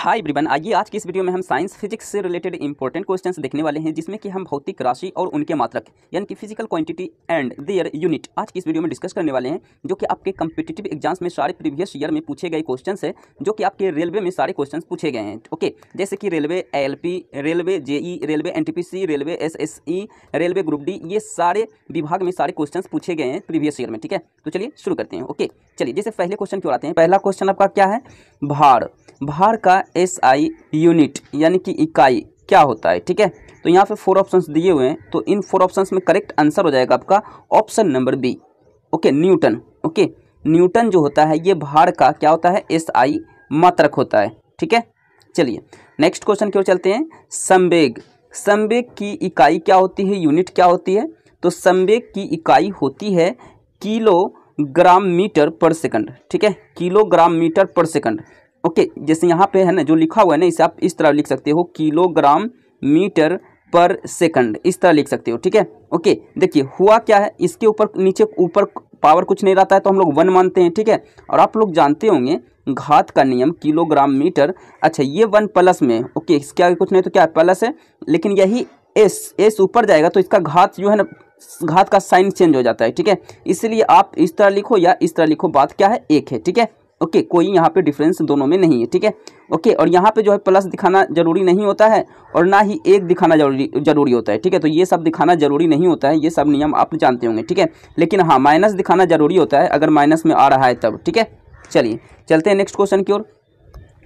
Hi everyone, आइए आज की इस वीडियो में हम साइंस फिजिक्स से रिलेटेड इंपॉर्टेंट क्वेश्चंस देखने वाले हैं, जिसमें कि हम भौतिक राशि और उनके मात्रक यानी कि physical quantity and their unit आज की इस वीडियो में डिस्कस करने वाले हैं, जो कि आपके कम्पिटिटिव एग्जाम्स में सारे प्रीवियस ईयर में पूछे गए क्वेश्चंस है, जो कि आपके रेलवे में सारे क्वेश्चन पूछे गए हैं। ओके, जैसे कि railway ALP, railway JE, railway NTPC, railway SSE, railway group D, ये सारे विभाग में सारे क्वेश्चन पूछे गए हैं प्रीवियस ईयर में। ठीक है, तो चलिए शुरू करते हैं। ओके, चलिए जैसे पहले क्वेश्चन की ओर आते हैं। पहला क्वेश्चन आपका क्या है? भार का SI यूनिट यानी कि इकाई क्या होता है? ठीक है, तो यहाँ पे 4 ऑप्शंस दिए हुए हैं, तो इन 4 ऑप्शंस में करेक्ट आंसर हो जाएगा आपका option number B. Okay, Newton. Okay, Newton जो होता है ये भार का क्या होता है? SI मात्रक होता है। ठीक है, चलिए नेक्स्ट क्वेश्चन की ओर चलते हैं। संवेग की इकाई क्या होती है? यूनिट क्या होती है? तो संवेग की इकाई होती है किलोग्राम मीटर पर सेकंड। ठीक है, किलोग्राम मीटर पर सेकंड। ओके, जैसे यहाँ पे है ना जो लिखा हुआ है ना, इसे आप इस तरह लिख सकते हो, किलोग्राम मीटर पर सेकंड, इस तरह लिख सकते हो। ठीक है, ओके, देखिए हुआ क्या है, इसके ऊपर नीचे ऊपर पावर कुछ नहीं रहता है तो हम लोग 1 मानते हैं। ठीक है, और आप लोग जानते होंगे घात का नियम, किलोग्राम मीटर। अच्छा, ये 1 प्लस में, ओके, इसके आगे कुछ नहीं तो क्या प्लस है, लेकिन यही एस ऊपर जाएगा तो इसका घात जो है ना, घात का साइन चेंज हो जाता है। ठीक है, इसलिए आप इस तरह लिखो या इस तरह लिखो, बात क्या है? एक है। ठीक है, ओके, कोई यहाँ पे डिफरेंस दोनों में नहीं है। ठीक है, ओके, और यहाँ पे जो है प्लस दिखाना जरूरी नहीं होता है और ना ही एक दिखाना जरूरी होता है। ठीक है, तो ये सब दिखाना जरूरी नहीं होता है, ये सब नियम आप जानते होंगे। ठीक है, लेकिन हाँ, माइनस दिखाना जरूरी होता है अगर माइनस में आ रहा है तब। ठीक है, चलिए चलते हैं नेक्स्ट क्वेश्चन की ओर।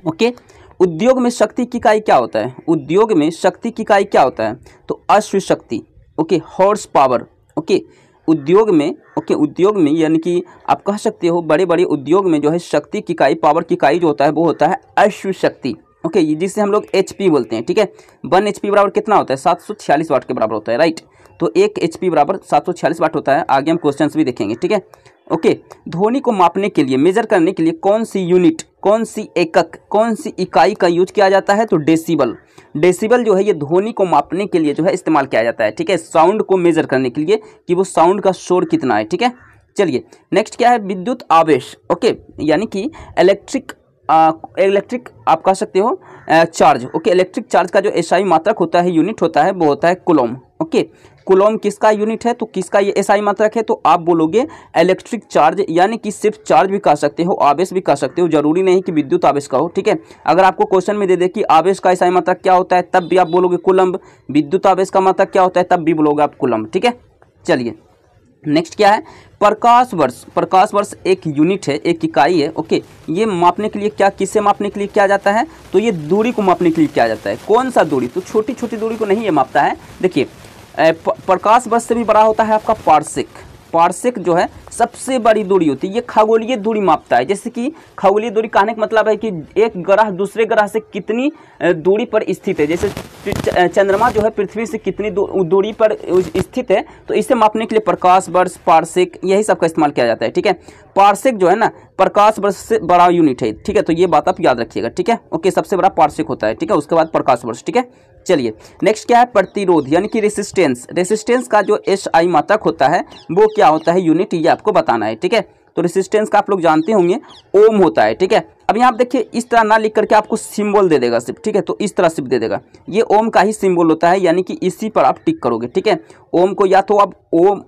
ओके, उद्योग में शक्ति की इकाई क्या होता है? उद्योग में शक्ति की इकाई क्या होता है? तो अश्व शक्ति। Okay, horse power. ओके, उद्योग में, ओके, उद्योग में यानी कि आप कह सकते हो बड़े बड़े उद्योग में जो है शक्ति की इकाई, पावर की इकाई जो होता है वो होता है अश्व शक्ति। ओके, जिसे हम लोग HP बोलते हैं। ठीक है, 1 HP बराबर कितना होता है? 746 वाट के बराबर होता है, राइट। तो 1 HP बराबर 746 वाट होता है। आगे हम क्वेश्चन भी देखेंगे। ठीक है, ओके, ध्वनि को मापने के लिए, मेजर करने के लिए कौन सी यूनिट, कौन सी एकक, कौन सी इकाई का यूज किया जाता है? तो डेसिबल। डेसिबल जो है ये ध्वनि को मापने के लिए जो है इस्तेमाल किया जाता है। ठीक है, साउंड को मेजर करने के लिए कि वो साउंड का शोर कितना है। ठीक है, चलिए नेक्स्ट क्या है? विद्युत आवेश। ओके, यानी कि इलेक्ट्रिक आप कह सकते हो चार्ज। ओके, इलेक्ट्रिक चार्ज का जो SI मात्रक होता है, यूनिट होता है, वो होता है कूलम। ओके, कूलम किसका यूनिट है? तो किसका ये SI मात्रक है? तो आप बोलोगे इलेक्ट्रिक चार्ज, यानी कि सिर्फ चार्ज भी कह सकते हो, आवेश भी कह सकते हो, जरूरी नहीं कि विद्युत आवेश का हो। ठीक है, अगर आपको क्वेश्चन में दे दे कि आवेश का SI मात्रक क्या होता है, तब भी आप बोलोगे कूलम। विद्युत आवेश का मात्रक क्या होता है, तब भी बोलोगे आप कूलम। ठीक है, चलिए नेक्स्ट क्या है? प्रकाश वर्ष। प्रकाश वर्ष एक यूनिट है, एक इकाई है। ओके, ये मापने के लिए क्या, किसे मापने के लिए किया जाता है? तो ये दूरी को मापने के लिए किया जाता है। कौन सा दूरी? तो छोटी छोटी दूरी को नहीं ये मापता है। देखिए, प्रकाश वर्ष से भी बड़ा होता है आपका पारसेक। पारसेक जो है सबसे बड़ी दूरी होती है, ये खगोलीय दूरी मापता है। जैसे कि खगोलीय दूरी कहने का मतलब है कि एक ग्रह दूसरे ग्रह से कितनी दूरी पर स्थित है। जैसे चंद्रमा जो है पृथ्वी से कितनी दूरी पर स्थित है, तो इसे मापने के लिए प्रकाश वर्ष, पारसेक, यही सब का इस्तेमाल किया जाता है। ठीक है, पारसेक जो है ना प्रकाश वर्ष से बड़ा यूनिट है। ठीक है, तो ये बात आप याद रखिएगा। ठीक है, ओके, सबसे बड़ा पारसेक होता है। ठीक है, उसके बाद प्रकाश वर्ष। ठीक है, चलिए नेक्स्ट क्या है? प्रतिरोध यानी कि रेसिस्टेंस। रेसिस्टेंस का जो SI मात्रक होता है वो क्या होता है? यूनिट, ये आपको बताना है। ठीक है, तो रेसिस्टेंस का आप लोग जानते होंगे ओम होता है। ठीक है, अब यहाँ आप देखिए इस तरह ना लिख करके आपको सिंबल दे देगा सिर्फ। ठीक है, तो इस तरह सिर्फ दे देगा, ये ओम का ही सिंबल होता है, यानी कि इसी पर आप टिक करोगे। ठीक है, ओम को या तो आप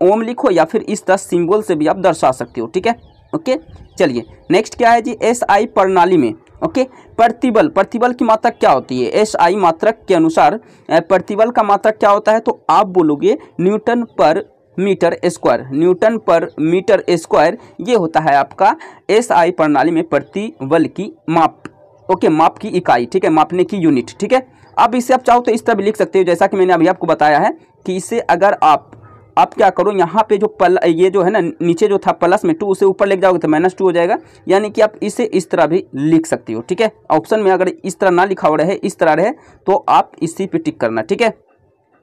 ओम लिखो या फिर इस तरह सिंबल से भी आप दर्शा सकते हो। ठीक है, ओके, चलिए नेक्स्ट क्या है जी? SI प्रणाली में, ओके, प्रतिबल। प्रतिबल की मात्रक क्या होती है? SI मात्रक के अनुसार प्रतिबल का मात्रक क्या होता है? तो आप बोलोगे न्यूटन पर मीटर स्क्वायर। न्यूटन पर मीटर स्क्वायर ये होता है आपका SI प्रणाली में प्रतिबल की माप। ओके, माप की इकाई। ठीक है, मापने की यूनिट। ठीक है, अब इसे आप चाहो तो इस तरह भी लिख सकते हो, जैसा कि मैंने अभी आपको बताया है कि इसे अगर आप क्या करो, यहाँ पे जो ये जो है ना नीचे जो था प्लस में 2, उसे ऊपर लेके जाओगे तो -2 हो जाएगा, यानी कि आप इसे इस तरह भी लिख सकते हो। ठीक है, ऑप्शन में अगर इस तरह ना लिखा हुआ रहे, इस तरह रहे, तो आप इसी पे टिक करना। ठीक है,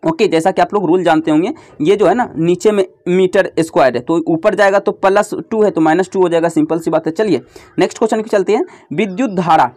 ओके, जैसा कि आप लोग रूल जानते होंगे, ये जो है ना नीचे में मीटर स्क्वायर है, तो ऊपर जाएगा तो +2 है तो -2 हो जाएगा, सिंपल सी बात है। चलिए नेक्स्ट क्वेश्चन की चलते हैं। विद्युत धारा।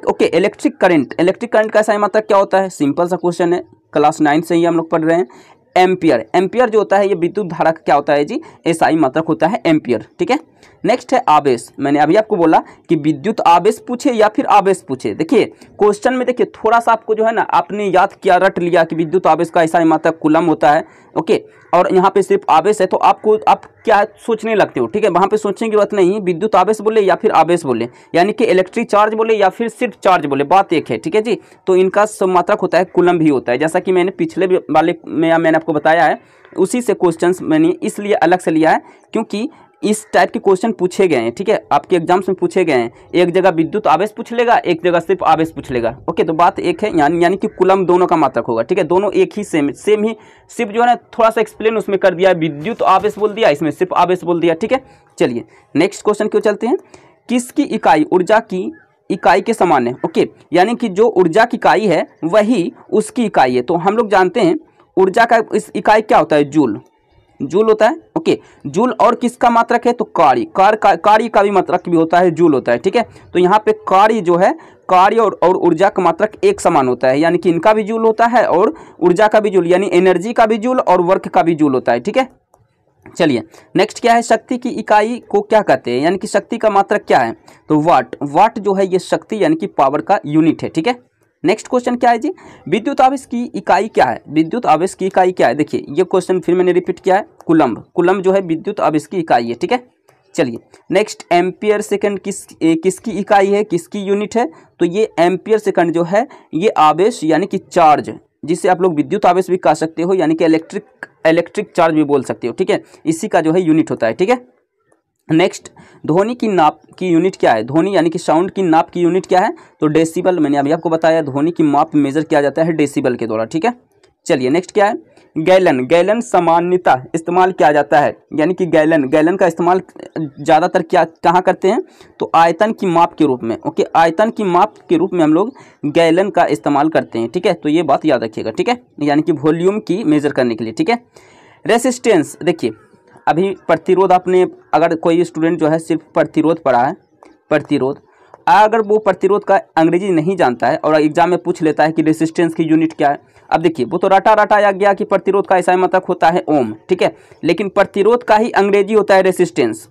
Okay, electric current. Electric current का SI मात्रक क्या होता है? सिंपल सा क्वेश्चन है, क्लास 9 से ही हम लोग पढ़ रहे हैं। एम्पियर। एम्पियर जो होता है ये विद्युत धारा का क्या होता है जी? SI मात्रक होता है एम्पियर। ठीक है, नेक्स्ट है आवेश। मैंने अभी आपको बोला कि विद्युत आवेश पूछे या फिर आवेश पूछे। देखिए क्वेश्चन में देखिए थोड़ा सा आपको जो है ना आपने याद किया, रट लिया कि विद्युत आवेश का ऐसा मात्रक कूलम होता है, ओके, और यहाँ पे सिर्फ आवेश है, तो आपको आप क्या सोचने लगते हो, ठीक है, वहाँ पे सोचने की बात नहीं, विद्युत आवेश बोले या फिर आवेश बोले, यानी कि इलेक्ट्रिक चार्ज बोले या फिर सिर्फ चार्ज बोले, बात एक है, ठीक है जी। तो इनका मात्रक होता है कूलम भी होता है, जैसा कि मैंने पिछले वाले में मैंने आपको बताया है, उसी से क्वेश्चंस मैंने इसलिए अलग से लिया है क्योंकि इस टाइप के क्वेश्चन पूछे गए हैं, ठीक है, आपके एग्जाम्स में पूछे गए हैं। एक जगह विद्युत आवेश पूछ लेगा, एक जगह सिर्फ आवेश पूछ लेगा, ओके, तो बात एक है, यानी कि कूलम दोनों का मात्रक होगा, ठीक है, दोनों एक ही सेम ही, सिर्फ जो है ना थोड़ा सा एक्सप्लेन उसमें कर दिया, विद्युत आवेश बोल दिया, इसमें सिर्फ आवेश बोल दिया, ठीक है। चलिए नेक्स्ट क्वेश्चन क्यों चलते हैं। किसकी इकाई ऊर्जा की इकाई के समान है, ओके, यानी कि जो ऊर्जा की इकाई है वही उसकी इकाई है। तो हम लोग जानते हैं ऊर्जा का इस इकाई क्या होता है, जूल, जूल होता है, ओके, जूल, और किसका मात्रक है तो कार्य, कार्य का भी मात्रक भी होता है, जूल होता है, ठीक है। तो यहाँ पे कार्य जो है, कार्य और ऊर्जा का मात्रक एक समान होता है, यानी कि इनका भी जूल होता है और ऊर्जा का भी जूल, यानी एनर्जी का भी जूल और वर्क का भी जूल होता है, ठीक है। चलिए नेक्स्ट क्या है, शक्ति की इकाई को क्या कहते हैं, यानी कि शक्ति का मात्रक क्या है तो वाट, वाट जो है ये शक्ति यानी कि पावर का यूनिट है, ठीक है। नेक्स्ट क्वेश्चन क्या है जी, विद्युत आवेश की इकाई क्या है, विद्युत आवेश की इकाई क्या है। देखिए ये क्वेश्चन फिर मैंने रिपीट किया है, कूलम, कूलम जो है विद्युत आवेश की इकाई है, ठीक है। चलिए नेक्स्ट, एम्पियर सेकंड किसकी इकाई है, किसकी यूनिट है, तो ये एम्पियर सेकंड जो है ये आवेश यानी कि चार्ज, जिसे आप लोग विद्युत आवेश भी कह सकते हो, यानी कि इलेक्ट्रिक चार्ज भी बोल सकते हो, ठीक है, इसी का जो है यूनिट होता है, ठीक है। नेक्स्ट, ध्वनि की नाप की यूनिट क्या है, ध्वनि यानी कि साउंड की नाप की यूनिट क्या है तो डेसिबल, मैंने अभी आपको बताया, ध्वनि की माप मेजर किया जाता है डेसिबल के द्वारा, ठीक है। चलिए नेक्स्ट क्या है, गैलन, गैलन सामान्यतः इस्तेमाल किया जाता है, यानी कि गैलन का इस्तेमाल ज़्यादातर कहाँ करते हैं तो आयतन की माप के रूप में, ओके, आयतन की माप के रूप में हम लोग गैलन का इस्तेमाल करते हैं, ठीक है, तो ये बात याद रखिएगा, ठीक है, यानी कि वॉल्यूम की मेजर करने के लिए, ठीक है। रेसिस्टेंस, देखिए अभी प्रतिरोध, आपने अगर कोई स्टूडेंट जो है सिर्फ प्रतिरोध पढ़ा है, प्रतिरोध, अगर वो प्रतिरोध का अंग्रेजी नहीं जानता है और एग्जाम में पूछ लेता है कि रेसिस्टेंस की यूनिट क्या है, अब देखिए वो तो रटा आ गया कि प्रतिरोध का ऐसा मात्रक होता है ओम, ठीक है, लेकिन प्रतिरोध का ही अंग्रेजी होता है रेसिस्टेंस।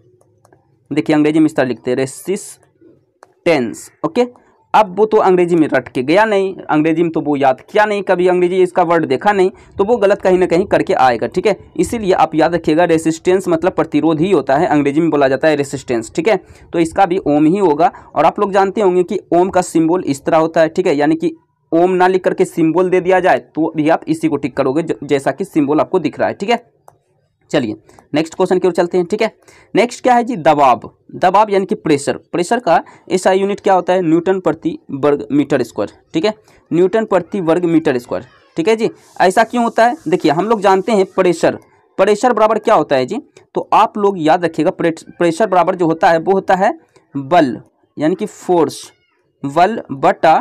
देखिए अंग्रेजी में इस तरह लिखते हैं रेसिस्टेंस, ओके। अब वो तो अंग्रेजी में रट के गया नहीं, अंग्रेजी में तो वो याद किया नहीं, कभी अंग्रेजी इसका वर्ड देखा नहीं, तो वो गलत कहीं ना कहीं करके आएगा, ठीक है। इसीलिए आप याद रखिएगा रेसिस्टेंस मतलब प्रतिरोध ही होता है, अंग्रेजी में बोला जाता है रेसिस्टेंस, ठीक है, तो इसका भी ओम ही होगा। और आप लोग जानते होंगे कि ओम का सिंबल इस तरह होता है, ठीक है, यानी कि ओम ना लिख करके सिंबल दे दिया जाए तो भी आप इसी को टिक करोगे जैसा कि सिंबल आपको दिख रहा है, ठीक है। चलिए नेक्स्ट क्वेश्चन की ओर चलते हैं, ठीक है। नेक्स्ट क्या है जी, दबाव, दबाव यानी कि प्रेशर, प्रेशर का एसआई यूनिट क्या होता है न्यूटन प्रति वर्ग मीटर स्क्वायर, ठीक है, न्यूटन प्रति वर्ग मीटर स्क्वायर, ठीक है जी। ऐसा क्यों होता है, देखिए हम लोग जानते हैं प्रेशर, प्रेशर बराबर क्या होता है जी, तो आप लोग याद रखिएगा प्रेशर बराबर जो होता है वो होता है बल यानी कि फोर्स, बल बटा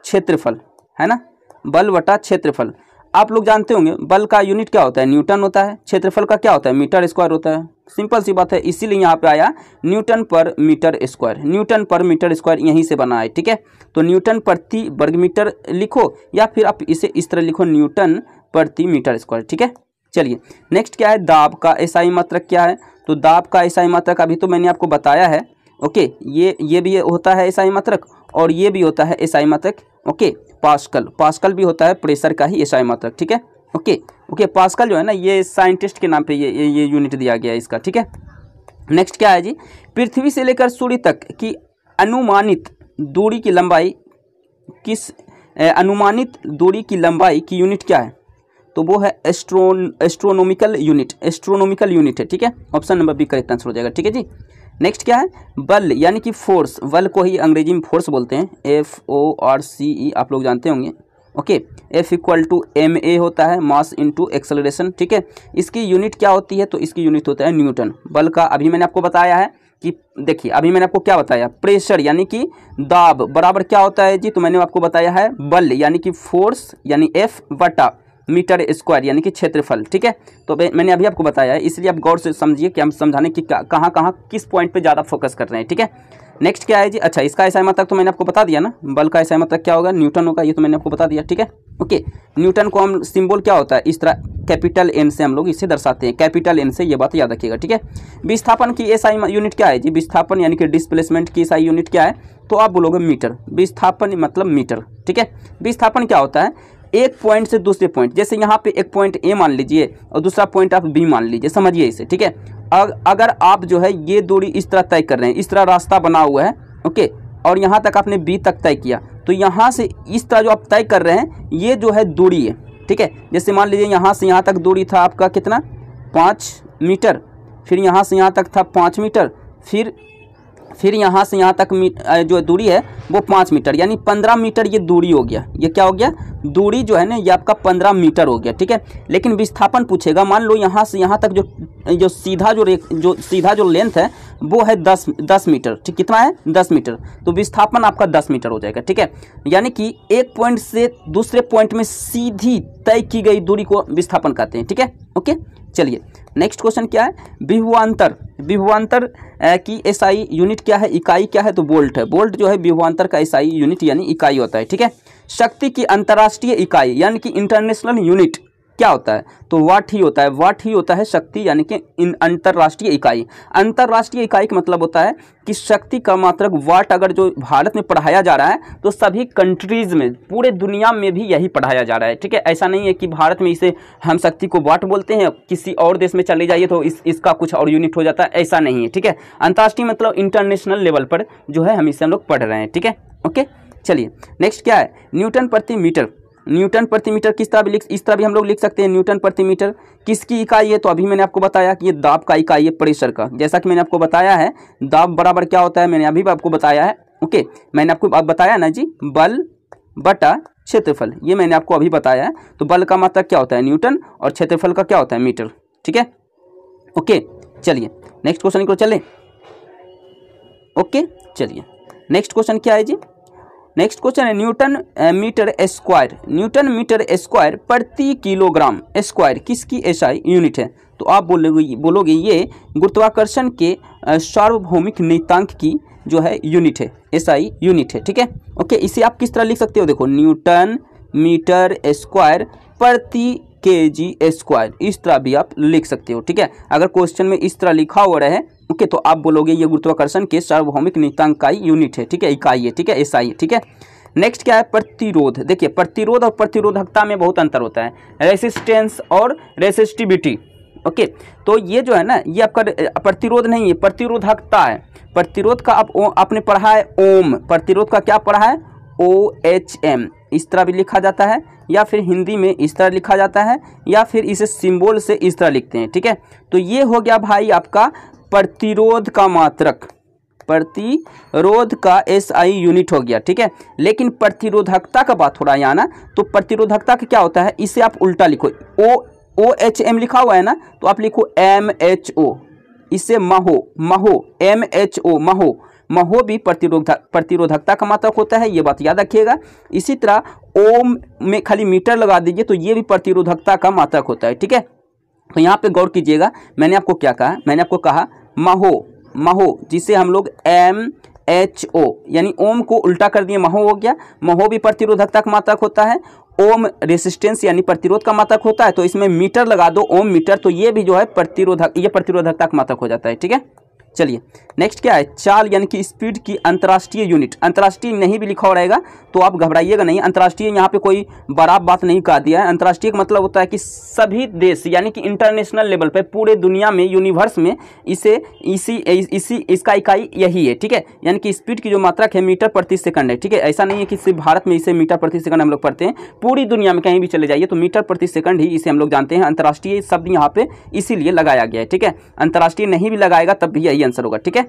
क्षेत्रफल, है ना, बल बटा क्षेत्रफल। आप लोग जानते होंगे बल का यूनिट क्या होता है न्यूटन होता है, क्षेत्रफल का क्या होता है मीटर स्क्वायर होता है, सिंपल सी बात है, इसीलिए यहाँ पे आया न्यूटन पर मीटर स्क्वायर, न्यूटन पर मीटर स्क्वायर यहीं से बना है, ठीक है। तो न्यूटन प्रति वर्ग मीटर लिखो या फिर आप इसे इस तरह लिखो न्यूटन प्रति मीटर स्क्वायर, ठीक है। चलिए नेक्स्ट क्या है, दाब का एसआई मात्रक क्या है, तो दाब का एसआई मात्रक अभी तो मैंने आपको बताया है, ओके, ये भी होता है एसआई मात्रक और ये भी होता है एसआई मात्रक, ओके। पास्कल, पास्कल भी होता है प्रेशर का ही एसआई मात्रक, ठीक है, ओके। पास्कल जो है ना ये साइंटिस्ट के नाम पे ये यूनिट दिया गया है इसका, ठीक है। नेक्स्ट क्या है जी, पृथ्वी से लेकर सूर्य तक की अनुमानित दूरी की लंबाई अनुमानित दूरी की लंबाई की यूनिट क्या है, तो वो है एस्ट्रोनॉमिकल यूनिट, एस्ट्रोनॉमिकल यूनिट है, ठीक है, option number B correct answer हो जाएगा, ठीक है जी। नेक्स्ट क्या है, बल यानी कि फोर्स, बल को ही अंग्रेजी में फोर्स बोलते हैं, FORCE आप लोग जानते होंगे, ओके। F = ma होता है मास इनटू एक्सेलरेशन, ठीक है। इसकी यूनिट क्या होती है तो इसकी यूनिट होता है न्यूटन। बल का अभी मैंने आपको बताया है कि देखिए अभी मैंने आपको क्या बताया, प्रेशर यानी कि दाब बराबर क्या होता है जी, तो मैंने आपको बताया है बल यानी कि फोर्स यानी F बटा मीटर स्क्वायर यानी कि क्षेत्रफल, ठीक है। तो मैंने अभी आपको बताया है, इसलिए आप गौर से समझिए कि हम समझाने की कहाँ कहाँ किस पॉइंट पे ज़्यादा फोकस कर रहे हैं, ठीक है। नेक्स्ट क्या है जी, अच्छा इसका एसआई मात्रक तो मैंने आपको बता दिया ना, बल का एसआई मात्रक क्या होगा न्यूटन होगा, ये तो मैंने आपको बता दिया, ठीक है। ओके, न्यूटन को हम सिंबल क्या होता है, इस तरह कैपिटल एन से हम लोग इसे दर्शाते हैं, कैपिटल एन से, ये बात याद रखिएगा, ठीक है। विस्थापन की एसआई यूनिट क्या है जी, विस्थापन यानी कि डिस्प्लेसमेंट की एसआई यूनिट क्या है, तो आप बोलोगे मीटर, विस्थापन मतलब मीटर, ठीक है। विस्थापन क्या होता है, एक पॉइंट से दूसरे पॉइंट, जैसे यहाँ पे एक पॉइंट ए मान लीजिए और दूसरा पॉइंट आप बी मान लीजिए, समझिए इसे, ठीक है। अगर आप जो है ये दूरी इस तरह तय कर रहे हैं, इस तरह रास्ता बना हुआ है, ओके, और यहाँ तक आपने बी तक तय किया, तो यहाँ से इस तरह जो आप तय कर रहे हैं ये जो है दूरी है, ठीक है। जैसे मान लीजिए यहाँ से यहाँ तक दूरी था आपका कितना, 5 मीटर, फिर यहाँ से यहाँ तक था 5 मीटर, फिर यहाँ से यहाँ तक जो दूरी है वो 5 मीटर, यानी 15 मीटर ये दूरी हो गया। ये क्या हो गया, दूरी जो है ना ये आपका 15 मीटर हो गया, ठीक है। लेकिन विस्थापन पूछेगा, मान लो यहाँ से यहाँ तक जो सीधा जो लेंथ है वो है 10 मीटर, ठीक, कितना है 10 मीटर, तो विस्थापन आपका 10 मीटर हो जाएगा, ठीक है। यानी कि एक पॉइंट से दूसरे पॉइंट में सीधी तय की गई दूरी को विस्थापन कहते हैं, ठीक है। ओके, चलिए नेक्स्ट क्वेश्चन क्या है, विभवांतर की एसआई यूनिट क्या है, इकाई क्या है, तो वोल्ट है। वोल्ट जो है विभवांतर का एसआई यूनिट यानी इकाई होता है, ठीक है। शक्ति की अंतर्राष्ट्रीय इकाई यानी कि इंटरनेशनल यूनिट क्या होता है, तो वाट ही होता है, वाट ही होता है शक्ति यानी कि अंतर्राष्ट्रीय इकाई। अंतर्राष्ट्रीय इकाई का मतलब होता है कि शक्ति का मात्रक वाट अगर जो भारत में पढ़ाया जा रहा है तो सभी कंट्रीज में, पूरे दुनिया में भी यही पढ़ाया जा रहा है, ठीक है। ऐसा नहीं है कि भारत में इसे हम शक्ति को वाट बोलते हैं, किसी और देश में चले जाइए तो इसका कुछ और यूनिट हो जाता है, ऐसा नहीं है, ठीक है। अंतर्राष्ट्रीय मतलब इंटरनेशनल लेवल पर जो है हम इसे हम लोग पढ़ रहे हैं, ठीक है। ओके, चलिए नेक्स्ट क्या है, न्यूटन प्रति मीटर। न्यूटन प्रति मीटर किस तरह भी इस तरह भी हम लोग लिख सकते हैं, न्यूटन प्रति मीटर किसकी इकाई है, तो अभी मैंने आपको बताया कि ये दाब का इकाई है, प्रेशर का। जैसा कि मैंने आपको बताया है दाब बराबर क्या होता है, मैंने अभी भी आपको बताया है, ओके, मैंने आपको बताया ना जी, बल बटा क्षेत्रफल, ये मैंने आपको अभी बताया है। तो बल का मात्रक क्या होता है न्यूटन और क्षेत्रफल का क्या होता है मीटर, ठीक है। ओके, चलिए नेक्स्ट क्वेश्चन को चले। ओके, चलिए नेक्स्ट क्वेश्चन क्या है जी, नेक्स्ट क्वेश्चन है Newton metre square. Newton metre square प्रति किलोग्राम स्क्वायर किसकी एसआई यूनिट है, तो आप बोलोगे ये गुरुत्वाकर्षण के सार्वभौमिक नियतांक की जो है यूनिट है, एसआई यूनिट है, ठीक है। ओके, इसे आप किस तरह लिख सकते हो, देखो न्यूटन मीटर स्क्वायर प्रति केजी स्क्वायर, इस तरह भी आप लिख सकते हो, ठीक है। अगर क्वेश्चन में इस तरह लिखा हुआ रहे, ओके, तो आप बोलोगे ये गुरुत्वाकर्षण के सार्वभौमिक नियतांक का यूनिट है, ठीक है, इकाई है, ठीक है, एसआई, ठीक है। नेक्स्ट क्या है, प्रतिरोध। देखिए प्रतिरोध और प्रतिरोधकता में बहुत अंतर होता है, रेसिस्टेंस और रेसिस्टिविटी, ओके। तो ये जो है ना ये आपका प्रतिरोध नहीं है, प्रतिरोधकता है। प्रतिरोध का आपने पढ़ा है ओम, प्रतिरोध का क्या पढ़ा है, OHM, इस तरह भी लिखा जाता है, या फिर हिंदी में इस तरह लिखा जाता है, या फिर इसे सिंबल से इस तरह लिखते हैं, ठीक है। तो ये हो गया भाई आपका प्रतिरोध का मात्रक, प्रतिरोध का एसआई यूनिट हो गया, ठीक है। लेकिन प्रतिरोधकता का बात हो रहा है यहाँ ना, तो प्रतिरोधकता का क्या होता है, इसे आप उल्टा लिखो, OHM लिखा हुआ है ना, तो आप लिखो MHO, इसे महो MHO महो भी प्रतिरोधकता का मात्रक होता है, ये बात याद रखिएगा। इसी तरह ओम में खाली मीटर लगा दीजिए तो ये भी प्रतिरोधकता का मात्रक होता है, ठीक है। तो यहाँ पे गौर कीजिएगा, मैंने आपको क्या कहा, मैंने आपको कहा महो जिसे हम लोग MHO यानी ओम को उल्टा कर दिए, महो हो गया। महो भी प्रतिरोधकता का मात्रक होता है, ओम रेसिस्टेंस यानी प्रतिरोध का मात्रक होता है, तो इसमें मीटर लगा दो, ओम मीटर, तो ये भी जो है प्रतिरोधकता का मात्रक हो जाता है, ठीक है। चलिए नेक्स्ट क्या है, चाल यानी कि स्पीड की अंतर्राष्ट्रीय यूनिट। अंतर्राष्ट्रीय नहीं भी लिखा हो रहेगा तो आप घबराइएगा नहीं, अंतर्राष्ट्रीय यहाँ पे कोई बड़ा बात नहीं कहा दिया है। अंतर्राष्ट्रीय का मतलब होता है कि सभी देश यानी कि इंटरनेशनल लेवल पे पूरे दुनिया में, यूनिवर्स में इसका इकाई यही है, ठीक है। यानी कि स्पीड की जो मात्रक है मीटर प्रति सेकंड है, ठीक है। ऐसा नहीं है कि सिर्फ भारत में इसे मीटर प्रति सेकंड हम लोग पढ़ते हैं, पूरी दुनिया में कहीं भी चले जाइए तो मीटर प्रति सेकंड ही इसे हम लोग जानते हैं। अंतर्राष्ट्रीय शब्द यहाँ पे इसीलिए लगाया गया है, ठीक है। अंतर्राष्ट्रीय नहीं भी लगाएगा तब भी यही आंसर होगा, ठीक है।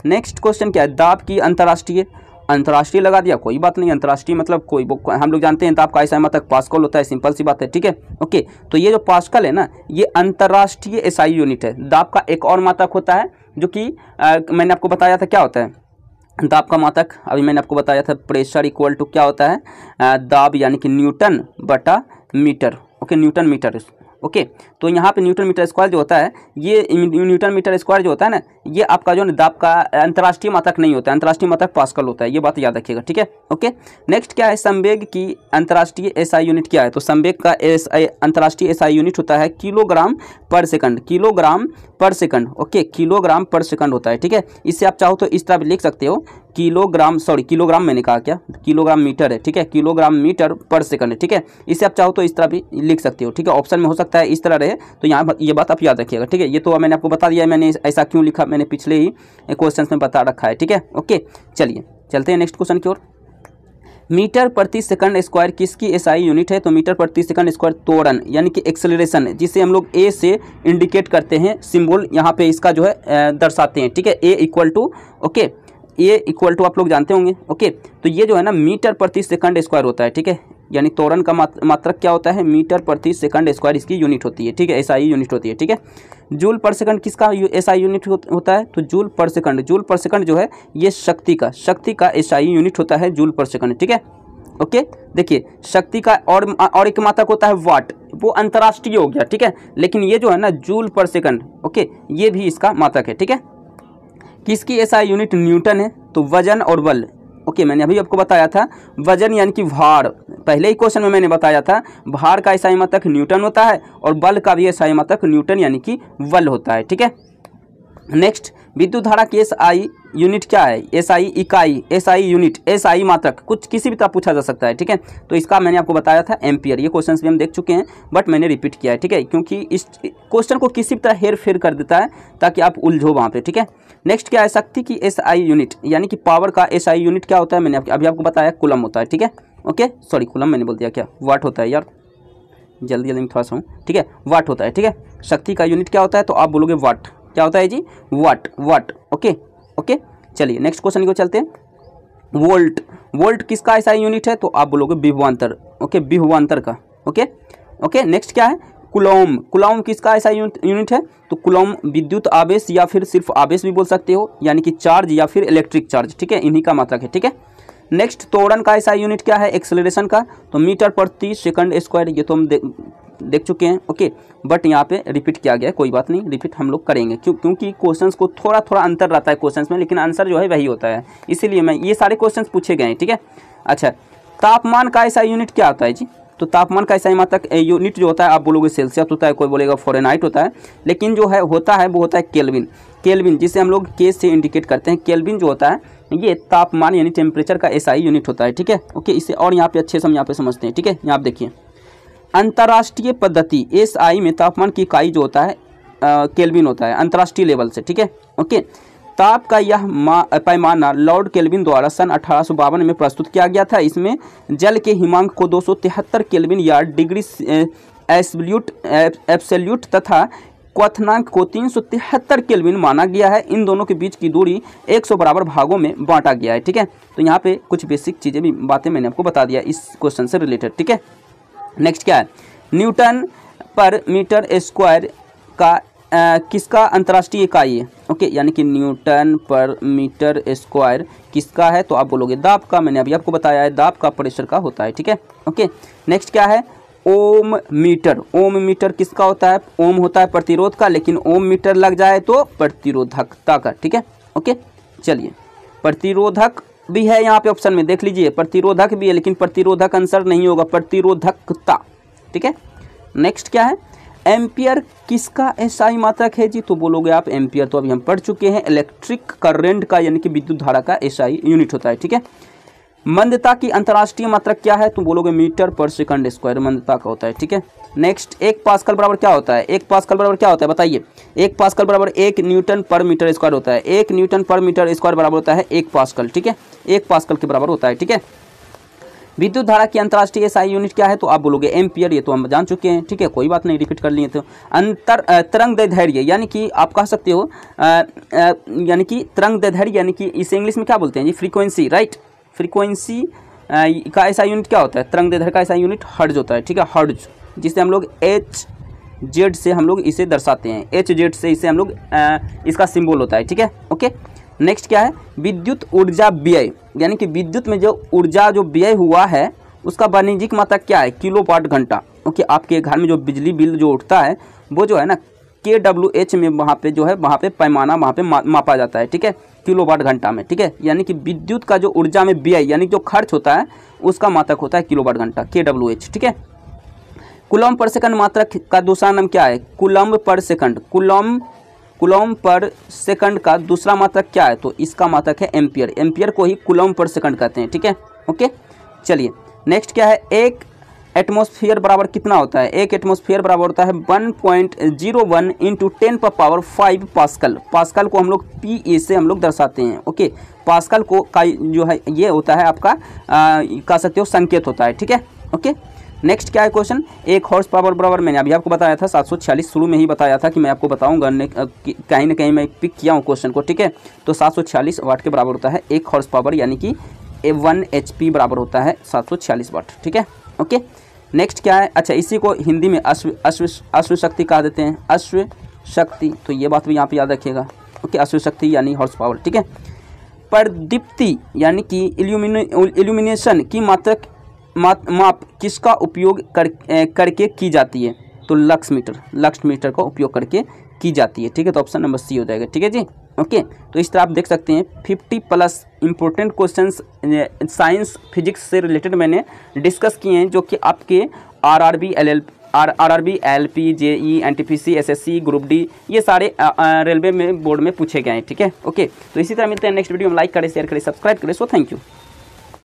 नेक्स्ट क्वेश्चन क्या है, दाब की अंतर्राष्ट्रीय लगा दिया, कोई बात नहीं, अंतर्राष्ट्रीय मतलब कोई हम लोग जानते हैं दाब का ऐसा मतलब पास्कल होता है, सिंपल सी बात है, ठीक है। ओके, तो ये जो पास्कल है ना ये अंतर्राष्ट्रीय एसआई यूनिट है। दाब का एक और मात्रक होता है जो कि मैंने आपको बताया था क्या होता है दाब का मात्रक, अभी मैंने आपको बताया था प्रेशर इक्वल टू क्या होता है दाब यानी कि न्यूटन बटा metre, okay, Newton metre, okay. तो यहाँ पे न्यूटन मीटर स्क्वायर जो होता है, ये न्यूटन मीटर स्क्वायर जो होता है ना, ये आपका जो दाब का अंतर्राष्ट्रीय मात्रक नहीं होता है, अंतर्राष्ट्रीय मात्रक पास्कल होता है, ये बात याद रखिएगा, ठीक है। ओके, नेक्स्ट क्या है, संवेग की अंतर्राष्ट्रीय एसआई यूनिट क्या है? तो संवेग का अंतर्राष्ट्रीय एसआई यूनिट होता है किलोग्राम पर सेकंड, किलोग्राम पर सेकंड। ओके, किलोग्राम पर सेकंड होता है, ठीक है। इससे आप चाहो तो इस तरह भी लिख सकते हो, किलोग्राम, सॉरी किलोग्राम मैंने कहा क्या, किलोग्राम मीटर है, ठीक है, किलोग्राम मीटर पर सेकंड है, ठीक है। इससे आप चाहो तो इस तरह भी लिख सकते हो, ठीक है। ऑप्शन में हो सकता है इस तरह रहे, तो यहाँ ये बात आप याद रखिएगा, ठीक है। ये तो मैंने आपको बता दिया है, मैंने ऐसा क्यों लिखा, मैंने पिछले ही क्वेश्चन में बता रखा है, ठीक है। ओके, चलिए चलते हैं नेक्स्ट क्वेश्चन की ओर। मीटर प्रति सेकंड स्क्वायर किसकी एसआई यूनिट है? तो मीटर प्रति सेकंड स्क्वायर त्वरण यानी कि एक्सेलरेशन, जिसे हम लोग ए से इंडिकेट करते हैं, सिंबल यहाँ पे इसका जो है दर्शाते हैं, ठीक है। A equal to, okay, a equal to आप लोग जानते होंगे, ओके। तो ये जो है ना मीटर प्रति सेकंड स्क्वायर होता है, ठीक है। यानी त्वरण का मात्रक क्या होता है? मीटर प्रति सेकंड स्क्वायर इसकी यूनिट होती है, ठीक है, एसआई यूनिट होती है, ठीक है। जूल पर सेकंड किसका एसआई यूनिट होता है? तो जूल पर सेकंड, जूल पर सेकंड जो है ये शक्ति का एसआई यूनिट होता है, जूल पर सेकंड, ठीक है। ओके, देखिए शक्ति का और एक मात्रक होता है वाट, वो अंतर्राष्ट्रीय हो गया, ठीक है। लेकिन ये जो है ना जूल पर सेकंड, ओके, ये भी इसका मात्रक है, ठीक है। किसकी एसआई यूनिट न्यूटन है? तो वजन और बल, ओके, मैंने अभी आपको बताया था वजन यानी कि भार, पहले ही क्वेश्चन में मैंने बताया था भार का एसआई मात्रक न्यूटन होता है और बल का भी एसआई मात्रक न्यूटन यानी कि बल होता है, ठीक है। नेक्स्ट, विद्युत धारा की एसआई यूनिट क्या है? एसआई इकाई, एसआई यूनिट, एसआई मात्रक, कुछ किसी भी तरह पूछा जा सकता है, ठीक है। तो इसका मैंने आपको बताया था एम्पियर, ये क्वेश्चंस भी हम देख चुके हैं बट मैंने रिपीट किया है, ठीक है, क्योंकि इस क्वेश्चन को किसी भी तरह हेर फेर कर देता है ताकि आप उलझो वहाँ पे, ठीक है। नेक्स्ट क्या है? शक्ति की एसआई यूनिट यानी कि पावर का एसआई यूनिट क्या होता है? मैंने अभी आपको बताया कूलम होता है, ठीक है। ओके, सॉरी कूलम मैंने बोल दिया, क्या वाट होता है यार, जल्दी में थोड़ा सा हूँ, ठीक है, वाट होता है, ठीक है। शक्ति का यूनिट क्या होता है? तो आप बोलोगे वाट, क्या होता है जी? वाट, वाट, ओके ओके। चलिए नेक्स्ट क्वेश्चन को चलते हैं। वोल्ट, वोल्ट किसका एसआई यूनिट है? तो आप बोलोगे विभवांतर, ओके, विभवांतर का, ओके ओके। नेक्स्ट क्या है? कूलॉम, कूलॉम किसका एसआई यूनिट है? तो कूलॉम विद्युत आवेश या फिर सिर्फ आवेश भी बोल सकते हो, यानी कि चार्ज या फिर इलेक्ट्रिक चार्ज, ठीक है, इन्हीं का मात्रक है, ठीक है। नेक्स्ट, त्वरण का एसआई यूनिट क्या है? एक्सेलरेशन का, तो मीटर प्रति सेकंड स्क्वायर, ये तो हम देख चुके हैं, ओके, बट यहाँ पे रिपीट किया गया है, कोई बात नहीं, रिपीट हम लोग करेंगे क्योंकि क्वेश्चंस को थोड़ा थोड़ा अंतर रहता है क्वेश्चंस में, लेकिन आंसर जो है वही होता है, इसीलिए मैं ये सारे क्वेश्चंस पूछे गए हैं, ठीक है। अच्छा, तापमान का एसआई यूनिट क्या होता है जी? तो तापमान का एसआई मात्रक यूनिट जो होता है आप बोलोगे सेल्सियस होता है, कोई बोलेगा फ़ारेनहाइट होता है, लेकिन जो है होता है वो होता है केल्विन, केल्विन जिसे हम लोग के से इंडिकेट करते हैं। केल्विन जो होता है ये तापमान यानी टेम्परेचर का एसआई यूनिट होता है, ठीक है, ओके। इसे और यहाँ पे अच्छे से हम यहाँ पे समझते हैं, ठीक है। यहाँ आप देखिए, अंतर्राष्ट्रीय पद्धति एसआई में तापमान की इकाई जो होता है केल्विन होता है अंतर्राष्ट्रीय लेवल से, ठीक है, ओके। ताप का यह पैमाना लॉर्ड केल्विन द्वारा सन 1852 में प्रस्तुत किया गया था। इसमें जल के हिमांक को 273 केल्विन या डिग्री एब्सोल्यूट तथा क्वथनांक को 373 केल्विन माना गया है। इन दोनों के बीच की दूरी 100 बराबर भागों में बांटा गया है, ठीक है। तो यहाँ पे कुछ बेसिक चीज़ें भी बातें मैंने आपको बता दिया इस क्वेश्चन से रिलेटेड, ठीक है। नेक्स्ट क्या है? न्यूटन पर मीटर स्क्वायर का किसका अंतर्राष्ट्रीय इकाई है? ओके, यानी कि न्यूटन पर मीटर स्क्वायर किसका है? तो आप बोलोगे दाब का, मैंने अभी आपको बताया है दाब का प्रेशर का होता है, ठीक है, ओके। नेक्स्ट क्या है? ओम मीटर, ओम मीटर किसका होता है? ओम होता है प्रतिरोध का, लेकिन ओम मीटर लग जाए तो प्रतिरोधकता का, ठीक है, ओके। चलिए, प्रतिरोधक भी है यहाँ पे ऑप्शन में, देख लीजिए, प्रतिरोधक भी है लेकिन प्रतिरोधक आंसर नहीं होगा, प्रतिरोधकता, ठीक है। नेक्स्ट क्या है? एम्पियर किसका एसआई मात्रक है जी? तो बोलोगे आप एम्पियर, तो अभी हम पढ़ चुके हैं, इलेक्ट्रिक करंट का यानी कि विद्युत धारा का एसआई यूनिट होता है, ठीक है। मंदता की अंतर्राष्ट्रीय मात्रक क्या है? तो बोलोगे मीटर पर सेकंड स्क्वायर मंदता का होता है, ठीक है। नेक्स्ट, 1 पास्कल बराबर क्या होता है? 1 पास्कल बराबर क्या होता है बताइए? 1 पास्कल बराबर 1 न्यूटन पर मीटर स्क्वायर होता है। 1 न्यूटन पर मीटर स्क्वायर बराबर होता है 1 पास्कल, ठीक है, 1 पास्कल के बराबर होता है, ठीक है। विद्युत धारा की अंतर्राष्ट्रीय एसआई यूनिट क्या है? तो आप बोलोगे एम्पियर, ये तो हम जान चुके हैं, ठीक है, कोई बात नहीं, रिपीट कर लिए। तो तरंग दैर्ध्य यानी कि आप कह सकते हो यानी कि तरंग दैर्ध्य यानी कि इसे इंग्लिश में क्या बोलते हैं जी? Frequency, right. फ्रीक्वेंसी का एसआई यूनिट क्या होता है? तरंग दैर्ध्य का एसआई यूनिट हर्ट्ज होता है, ठीक है, हर्ट्ज, जिसे हम लोग HZ से हम लोग इसे दर्शाते हैं, HZ से इसे हम लोग इसका सिंबल होता है, ठीक है, ओके। नेक्स्ट क्या है? विद्युत ऊर्जा व्यय यानी कि विद्युत में जो ऊर्जा जो व्यय हुआ है उसका वाणिज्यिक मात्रक क्या है, किलोवाट घंटा। ओके, आपके घर में जो बिजली बिल जो उठता है वो जो है ना KWH में वहाँ पे जो है वहाँ पे पैमाना वहाँ पे मापा जाता है, ठीक है, किलोवाट घंटा में, ठीक है। यानी कि विद्युत का जो ऊर्जा में व्यय यानी जो खर्च होता है उसका मात्रक होता है किलोवाट घंटा, KWH, ठीक है। कूलम्ब पर सेकंड मात्रक का दूसरा नाम क्या है, कूलम्ब पर सेकंड। कूलम्ब पर सेकंड का दूसरा मात्रक क्या है, तो इसका मात्रक है एम्पियर। एम्पियर को ही कूलम्ब पर सेकंड कहते हैं, ठीक है। ओके, चलिए नेक्स्ट क्या है, एक एटमॉस्फेयर बराबर कितना होता है, एक एटमॉस्फेयर बराबर होता है 1.01 इंटू 10⁵ पास्कल। पास्कल को हम लोग PA से हम लोग दर्शाते हैं। ओके, पास्कल को का जो है ये होता है आपका कह सकते हो संकेत होता है, ठीक है। ओके, नेक्स्ट क्या है क्वेश्चन, एक हॉर्स पावर बराबर, मैंने अभी आपको बताया था 746, शुरू में ही बताया था कि मैं आपको बताऊंगा, कहीं ना कहीं मैं पिक किया हूँ क्वेश्चन को, ठीक है। तो 746 वाट के बराबर होता है एक हॉर्स पावर, यानी कि 1 HP बराबर होता है 746 वाट, ठीक है। ओके, नेक्स्ट क्या है, अच्छा इसी को हिंदी में अश्व शक्ति कहा देते हैं, अश्व शक्ति, तो ये बात भी यहाँ पे याद रखिएगा। ओके, अश्व शक्ति यानी हॉर्स पावर, ठीक है। प्रदीप्ति यानी कि इल्यूमिनेशन की माप किसका उपयोग करके की जाती है, तो लक्स मीटर का उपयोग करके की जाती है, ठीक है। तो ऑप्शन नंबर C हो जाएगा, ठीक है जी। ओके, तो इस तरह आप देख सकते हैं 50+ इंपॉर्टेंट क्वेश्चंस साइंस फिजिक्स से रिलेटेड मैंने डिस्कस किए हैं, जो कि आपके RRB LP JE NTPC SSC group D ये सारे रेलवे में बोर्ड में पूछे गए हैं, ठीक है। ओके, तो इसी तरह मिलते हैं नेक्स्ट वीडियो में। लाइक करें, शेयर करें, सब्सक्राइब करें। So thank you.